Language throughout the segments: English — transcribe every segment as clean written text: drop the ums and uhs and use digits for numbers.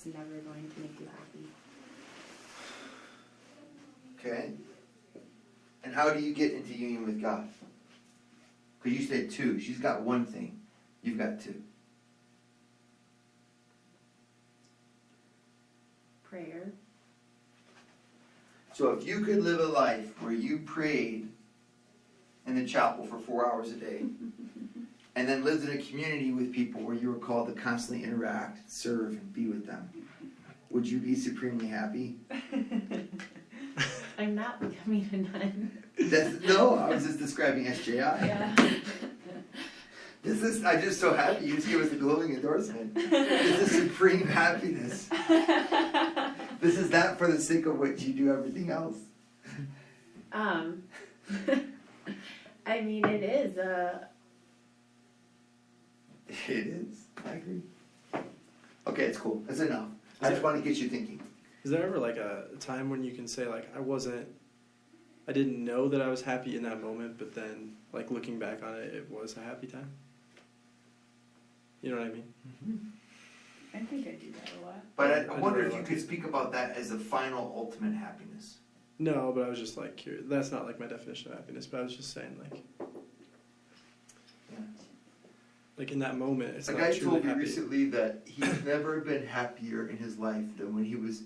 it's never going to make you happy. Okay. And how do you get into union with God? Because you said two. She's got one thing. You've got two. Prayer. So if you could live a life where you prayed in the chapel for 4 hours a day, and then lived in a community with people where you were called to constantly interact, serve, and be with them, would you be supremely happy? I'm not becoming a nun. No, I was just describing SJI. Yeah. I'm just so happy you just gave us a glowing endorsement. This is supreme happiness. This is not for the sake of which you do everything else. I mean, it is. It is. I agree. Okay, it's cool. That's enough. I just want to get you thinking. Is there ever like a time when you can say like I didn't know that I was happy in that moment, but then like looking back on it, it was a happy time? You know what I mean? Mm-hmm. I think I do that a lot. But I wonder if you could speak about that as the final ultimate happiness. No, but I was just like curious. That's not like my definition of happiness, but I was just saying like, Yeah. like in that moment, it's A not guy truly told me happy. recently that he's never been happier in his life than when he was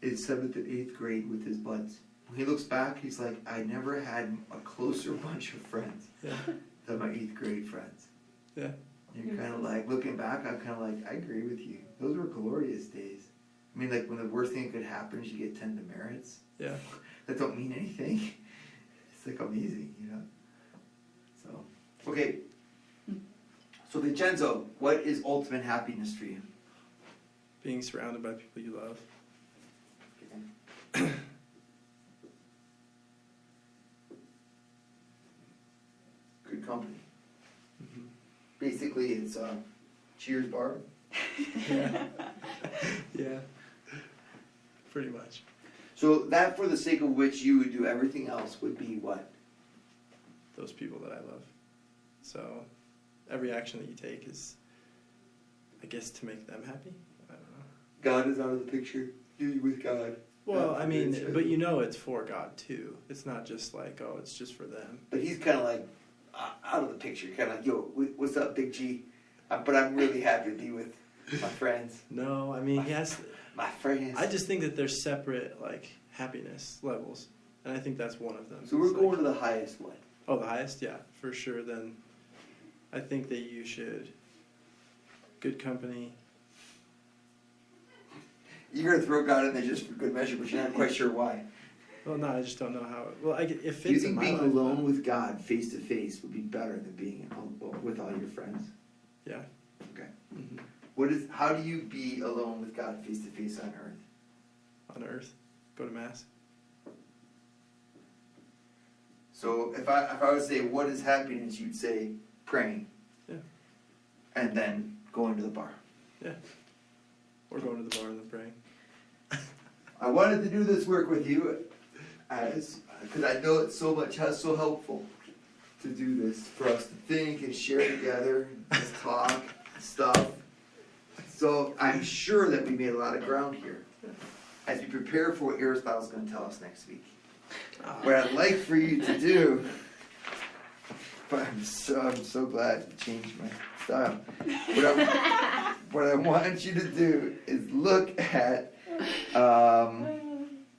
in 7th and 8th grade with his buds. When he looks back, he's like, I never had a closer bunch of friends Yeah. than my 8th grade friends. Yeah. You're kind of like, looking back, I'm kind of like, I agree with you. Those were glorious days. I mean, like when the worst thing that could happen is you get 10 demerits. Yeah. That don't mean anything. It's like amazing, you know? So, okay. So Vincenzo, what is ultimate happiness for you? Being surrounded by people you love. Good company. Mm-hmm. Basically, it's Cheers bar. Yeah. Yeah. Pretty much. So that, for the sake of which you would do everything else, would be what? Those people that I love. So every action that you take is, I guess, to make them happy. I don't know. God is out of the picture. You're with God. Well, I mean, It's- but you know it's for God too. It's not just like, oh, it's just for them. But he's kind of like out of the picture. Kind of like, yo, what's up, Big G? But I'm really happy to be with my friends. No, I mean, he has. My friends. I just think that there's separate like happiness levels, and I think that's one of them. So we're It's going like, to the highest one. Oh, the highest, yeah, for sure. Then, I think that you should. Good company. You're going to throw God in there just for good measure, but you're not quite sure why. Well, no, I just don't know how. It fits Do you in think my being life. alone with God face to face would be better than being with all your friends? Yeah. Okay. Mm-hmm. How do you be alone with God face to face on earth? On Earth, go to mass. So if I would say what is happiness, you'd say praying. Yeah. And then going to the bar. Yeah. Or going to the bar and then praying. I wanted to do this work with you because I know it's so helpful to do this, for us to think and share together, just talk, stuff. So I'm sure that we made a lot of ground here as we prepare for what Aristotle's going to tell us next week. What I'd like for you to do, but I'm so glad to change my style. What I want you to do is look at.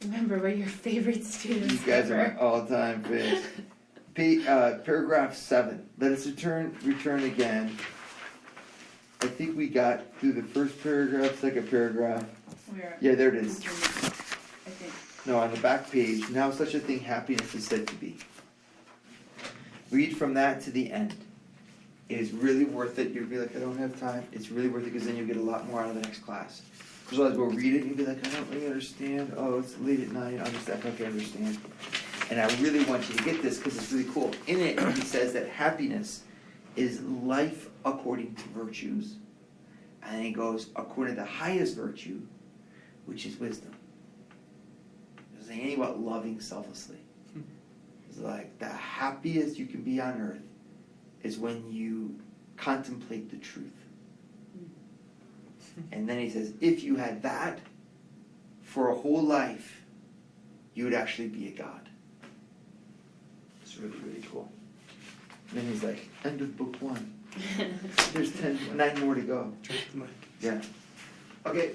Remember, we're your favorite students. You guys are ever. my all-time faves. Paragraph 7. Let us return again. I think we got through the first paragraph, second paragraph. Yeah, there it is. I think. No, on the back page. Now such a thing happiness is said to be. Read from that to the end. It is really worth it. You'll be like, I don't have time. It's really worth it because then you'll get a lot more out of the next class. Because otherwise we'll read it and you'll be like, I don't really understand. Oh, it's late at night. I'll just act like I understand. And I really want you to get this because it's really cool. In it, he says that happiness is life according to virtues. And he goes, according to the highest virtue, which is wisdom. It doesn't say anything about loving selflessly. It's like the happiest you can be on earth is when you contemplate the truth. And then he says, if you had that for a whole life, you would actually be a god. It's really, really cool. And then he's like, end of book 1. There's 9 more to go. Drop the mic. Yeah. Okay,